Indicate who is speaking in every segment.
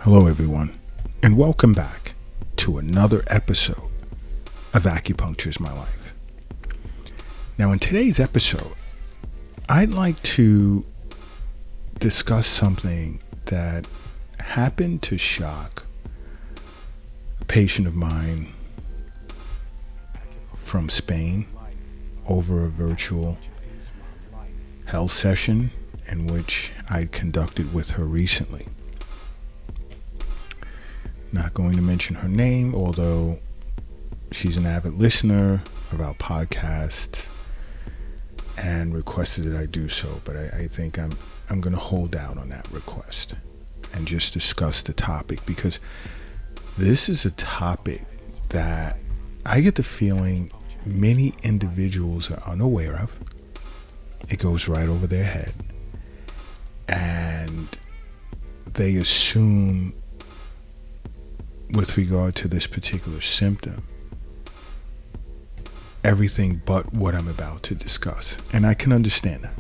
Speaker 1: Hello, everyone, and welcome back to another episode of Acupuncture is My Life. Now, in today's episode, I'd like to discuss something that happened to shock a patient of mine from Spain over a virtual health session in which I conducted with her recently. Not going to mention her name, although she's an avid listener of our podcast and requested that I do so. But I think I'm going to hold out on that request and just discuss the topic, because this is a topic that I get the feeling many individuals are unaware of. It goes right over their head, and they assume, with regard to this particular symptom, everything but what I'm about to discuss. And I can understand that.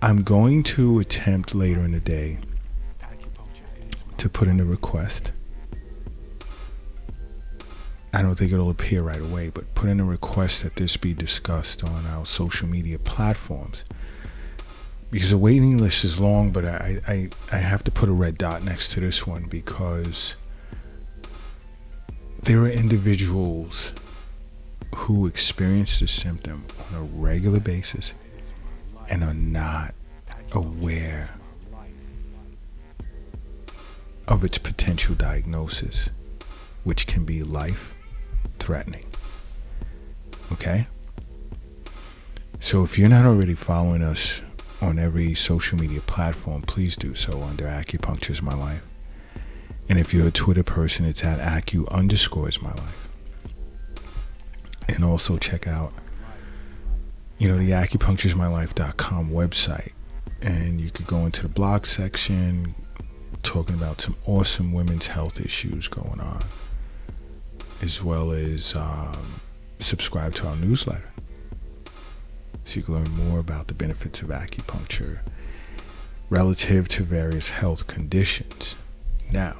Speaker 1: I'm going to attempt later in the day to put in a request. I don't think it'll appear right away, but put in a request that this be discussed on our social media platforms. Because the waiting list is long, but I have to put a red dot next to this one, because there are individuals who experience the symptom on a regular basis and are not aware of its potential diagnosis, which can be life-threatening. Okay? So if you're not already following us on every social media platform, please do so under Acupuncture is My Life. And if you're a Twitter person, it's at Acu_is_my_life. And also check out, the acupunctureismylife.com website. And you could go into the blog section, talking about some awesome women's health issues going on, as well as subscribe to our newsletter, so you can learn more about the benefits of acupuncture relative to various health conditions. Now,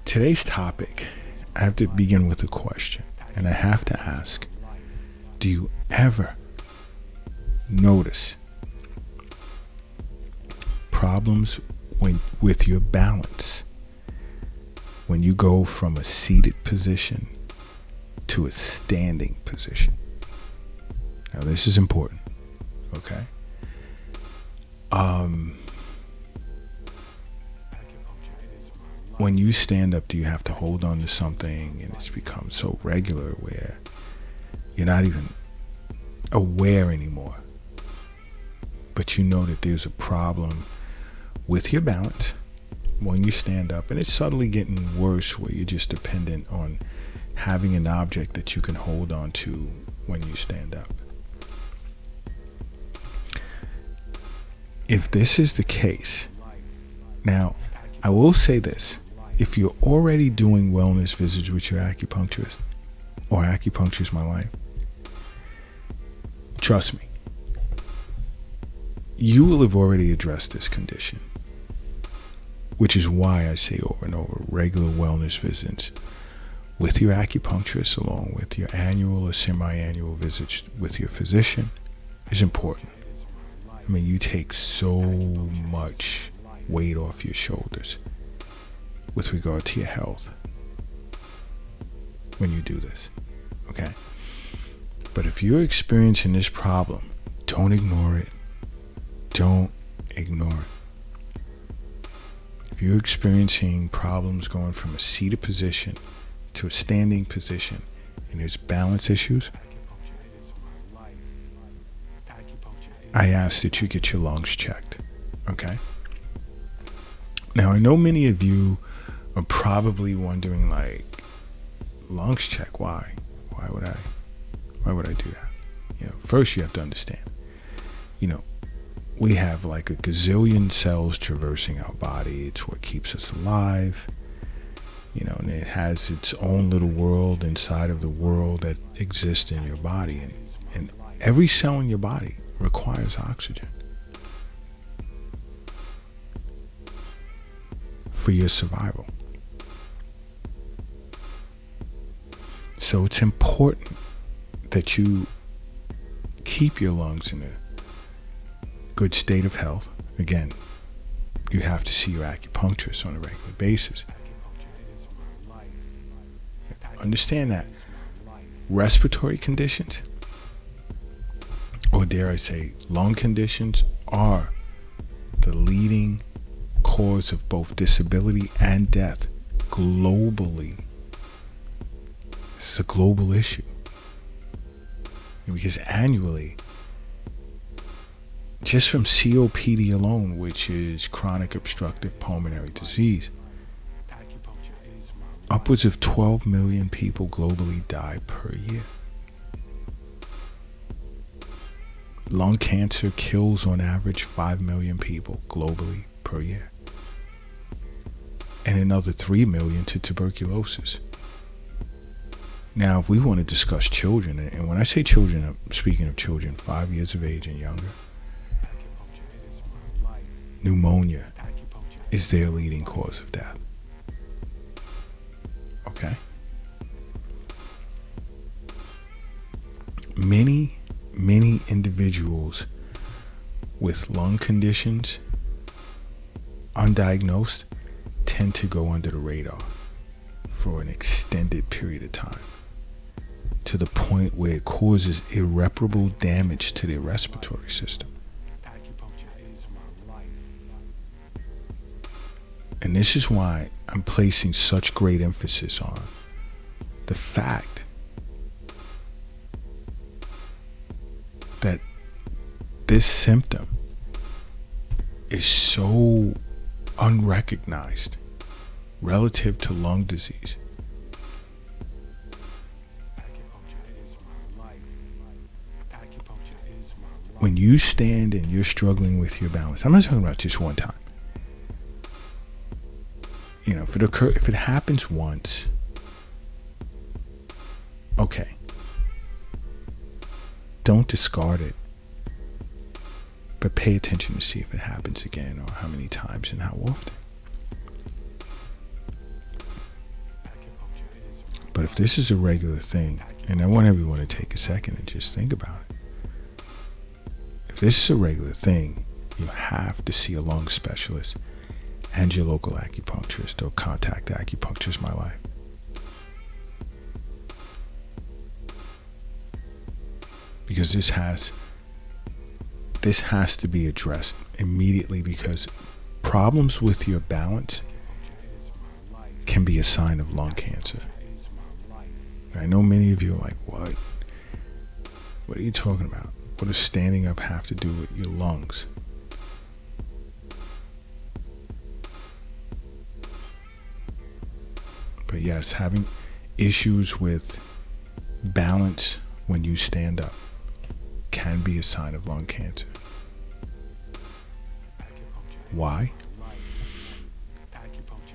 Speaker 1: today's topic, I have to begin with a question, and I have to ask, do you ever notice problems with your balance when you go from a seated position to a standing position? Now, this is important, okay? When you stand up, do you have to hold on to something, and it's become so regular where you're not even aware anymore, but you know that there's a problem with your balance when you stand up, and it's subtly getting worse where you're just dependent on having an object that you can hold on to when you stand up. If this is the case, now, I will say this. If you're already doing wellness visits with your acupuncturist, or Acupuncture is My Life, trust me, you will have already addressed this condition, which is why I say over and over, regular wellness visits with your acupuncturist, along with your annual or semi-annual visits with your physician, is important. I mean, you take so much weight off your shoulders with regard to your health when you do this, okay? But if you're experiencing this problem, don't ignore it. Don't ignore it. If you're experiencing problems going from a seated position to a standing position, and there's balance issues, I ask that you get your lungs checked, okay? Now, I know many of you are probably wondering, like, lungs check, why? Why would I do that? First you have to understand, we have like a gazillion cells traversing our body. It's what keeps us alive, and it has its own little world inside of the world that exists in your body. And every cell in your body requires oxygen. for your survival. So it's important that you keep your lungs in a good state of health. Again, you have to see your acupuncturist on a regular basis. Understand that respiratory conditions, or dare I say lung conditions, are the leading cause of both disability and death globally. It's a global issue. Because annually, just from COPD alone, which is chronic obstructive pulmonary disease, upwards of 12 million people globally die per year. Lung cancer kills on average 5 million people globally per year, and another 3 million to tuberculosis. Now, if we want to discuss children, and when I say children, I'm speaking of children 5 years of age and younger, pneumonia is their leading cause of death. Okay? Many individuals with lung conditions, undiagnosed, tend to go under the radar for an extended period of time, to the point where it causes irreparable damage to their respiratory system. And this is why I'm placing such great emphasis on the fact that this symptom is so unrecognized relative to lung disease. When you stand and you're struggling with your balance, I'm not talking about just one time. You know, if it happens once, okay. Don't discard it, but pay attention to see if it happens again, or how many times and how often. But if this is a regular thing, and I want everyone to take a second and just think about it. If this is a regular thing, you have to see a lung specialist and your local acupuncturist, or contact Acupuncturist My Life. Because this has to be addressed immediately, because problems with your balance can be a sign of lung cancer. I know many of you are like, what? What are you talking about? What does standing up have to do with your lungs? But yes, having issues with balance when you stand up can be a sign of lung cancer. Why?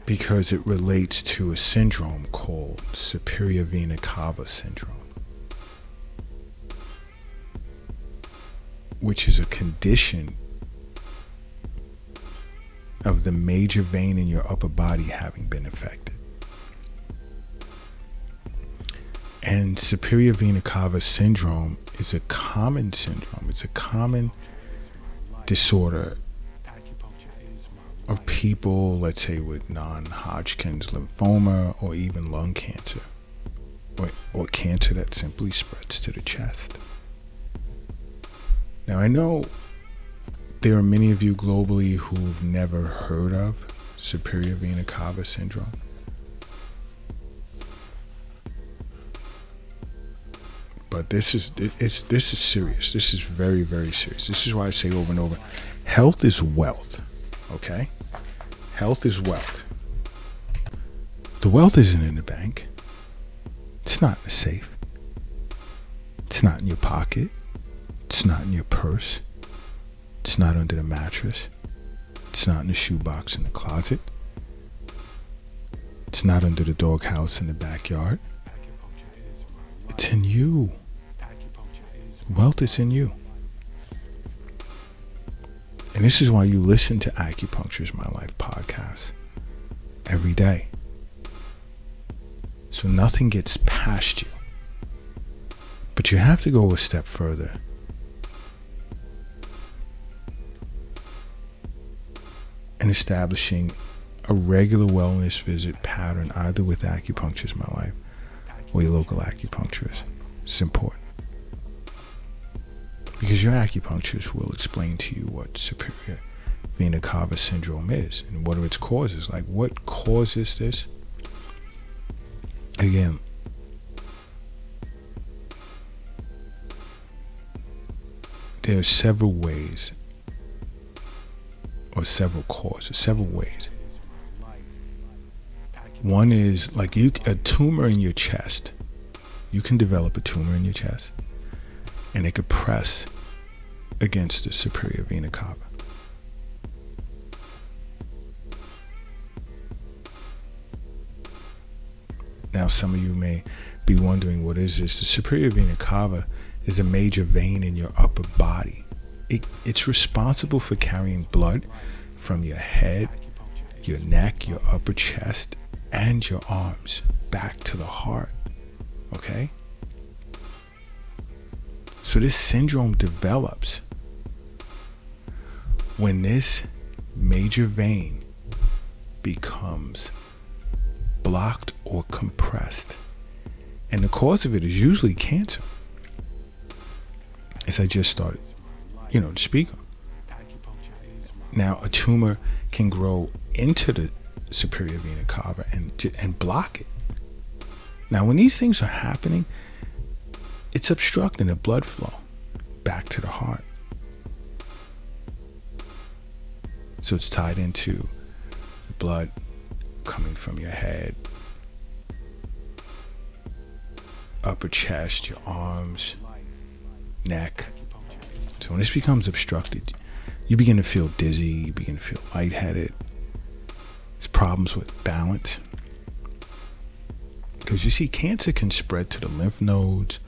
Speaker 1: Because it relates to a syndrome called superior vena cava syndrome, which is a condition of the major vein in your upper body having been affected. And superior vena cava syndrome is a common syndrome. It's a common disorder of people, let's say, with non-Hodgkin's lymphoma, or even lung cancer, or cancer that simply spreads to the chest. Now, I know there are many of you globally who've never heard of superior vena cava syndrome. But this is serious. This is very, very serious. This is why I say over and over, health is wealth. Okay? Health is wealth. The wealth isn't in the bank. It's not in the safe. It's not in your pocket. It's not in your purse. It's not under the mattress. It's not in the shoebox in the closet. It's not under the doghouse in the backyard. It's in you. Wealth is in you. And this is why you listen to Acupuncturist My Life podcast. every day. So nothing gets past you. But you have to go a step further. And establishing a regular wellness visit pattern, either with Acupunctures My Life or your local acupuncturist. It's important. Because your acupuncturist will explain to you what superior vena cava syndrome is and what are its causes. Like, what causes this? Again, there are several ways, or several causes, several ways. One is like a tumor in your chest. You can develop a tumor in your chest, and it could press against the superior vena cava. Now, some of you may be wondering, what is this? The superior vena cava is a major vein in your upper body. It's responsible for carrying blood from your head, your neck, your upper chest, and your arms back to the heart. Okay? So this syndrome develops when this major vein becomes blocked or compressed. And the cause of it is usually cancer, as I just started, to speak on. Now, a tumor can grow into the superior vena cava and block it. Now, when these things are happening, it's obstructing the blood flow back to the heart. So it's tied into the blood coming from your head, upper chest, your arms, neck. So when this becomes obstructed, you begin to feel dizzy, you begin to feel lightheaded. It's problems with balance. Because you see, cancer can spread to the lymph nodes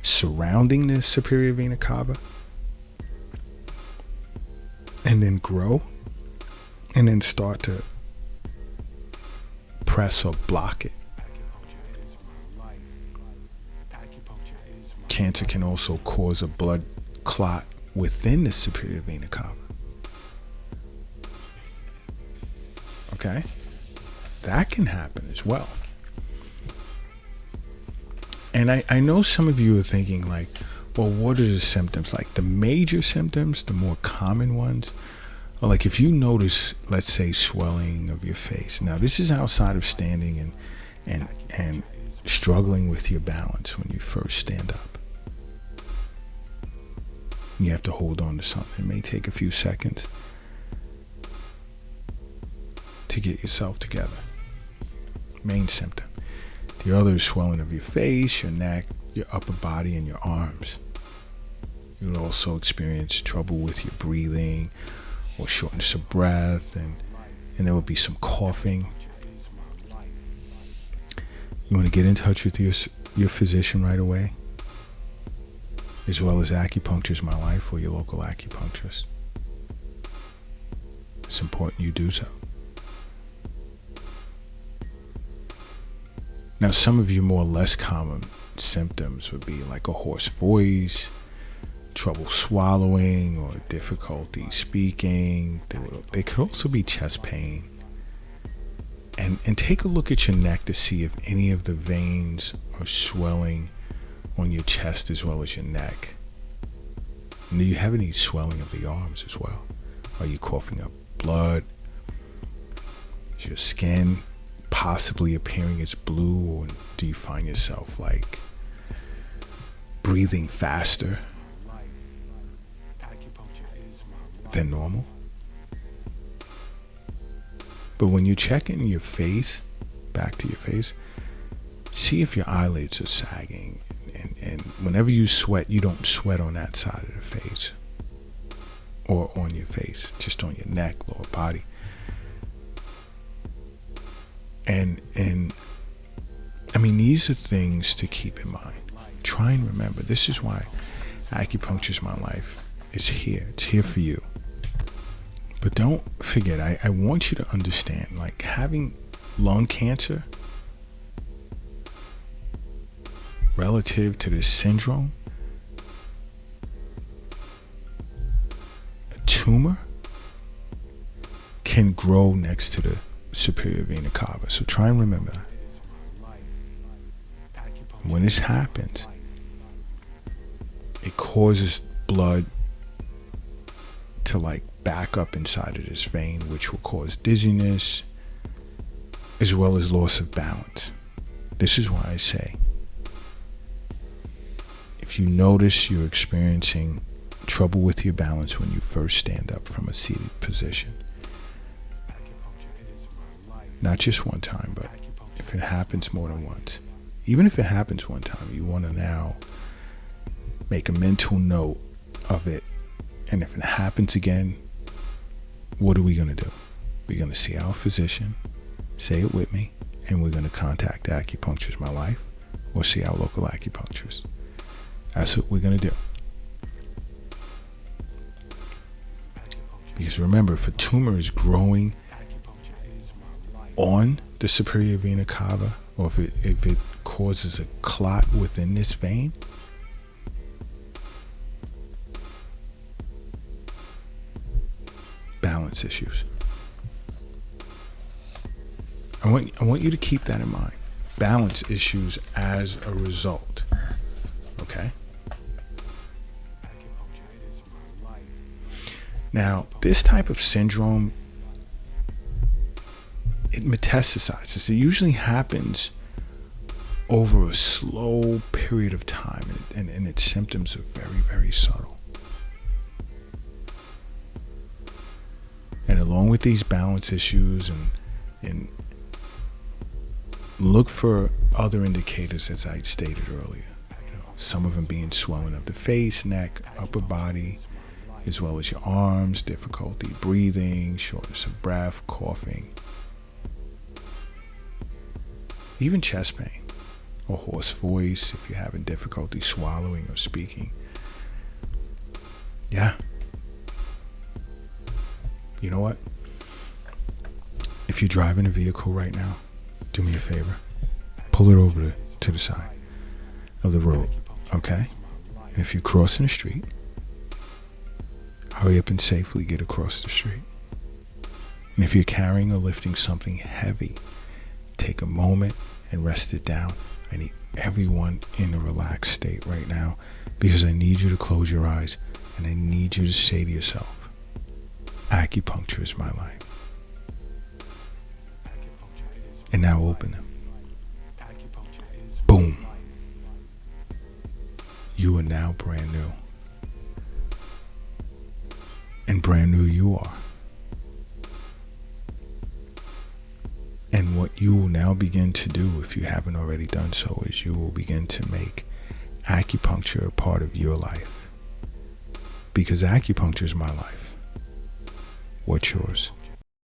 Speaker 1: surrounding the superior vena cava, and then grow, and then start to press or block it. Cancer can also cause a blood clot within the superior vena cava. Okay? That can happen as well. And I know some of you are thinking like, well, what are the symptoms? Like the major symptoms, the more common ones, are like if you notice, let's say, swelling of your face. Now, this is outside of standing and struggling with your balance when you first stand up. You have to hold on to something. It may take a few seconds to get yourself together. Main symptom. The other is swelling of your face, your neck, your upper body, and your arms. You would also experience trouble with your breathing or shortness of breath, and there will be some coughing. You want to get in touch with your physician right away, as well as Acupunctures My Life or your local acupuncturist. It's important you do so. Now, some of your more or less common symptoms would be like a hoarse voice, trouble swallowing, or difficulty speaking. They could also be chest pain. And take a look at your neck to see if any of the veins are swelling on your chest as well as your neck. And do you have any swelling of the arms as well? Are you coughing up blood? Is your skin possibly appearing as blue, or do you find yourself like breathing faster than normal? But when you check in your face, back to your face, see if your eyelids are sagging, and whenever you sweat, you don't sweat on that side of the face or on your face, just on your neck, lower body. And I mean, these are things to keep in mind. Try and remember, this is why Acupunctures My Life is here. It's here for you, But don't forget, I want you to understand, like, having lung cancer relative to this syndrome, a tumor can grow next to the superior vena cava. So try and remember that. When this happens, it causes blood to like back up inside of this vein, which will cause dizziness as well as loss of balance. This is why I say, if you notice you're experiencing trouble with your balance when you first stand up from a seated position, not just one time, but if it happens more than once, even if it happens one time, you want to now make a mental note of it. And if it happens again, what are we going to do? We're going to see our physician, say it with me, and we're going to contact Acupuncture is My Life or see our local acupuncturist. That's what we're going to do. Because remember, if a tumor is growing on the superior vena cava, or if it causes a clot within this vein, balance issues. I want you to keep that in mind. Balance issues as a result. Okay? Now, this type of syndrome, it metastasizes. It usually happens over a slow period of time, and its symptoms are very, very subtle. And along with these balance issues, and look for other indicators, as I stated earlier. Some of them being swelling of the face, neck, upper body, as well as your arms, difficulty breathing, shortness of breath, coughing, even chest pain or hoarse voice if you're having difficulty swallowing or speaking. Yeah. You know what? If you're driving a vehicle right now, do me a favor. Pull it over to the side of the road, okay? And if you're crossing the street, hurry up and safely get across the street. And if you're carrying or lifting something heavy, take a moment and rest it down. I need everyone in a relaxed state right now, because I need you to close your eyes and I need you to say to yourself, acupuncture is my life. And now open them. Boom. You are now brand new. And brand new you are. And what you will now begin to do, if you haven't already done so, is you will begin to make acupuncture a part of your life. Because acupuncture is my life. What's yours?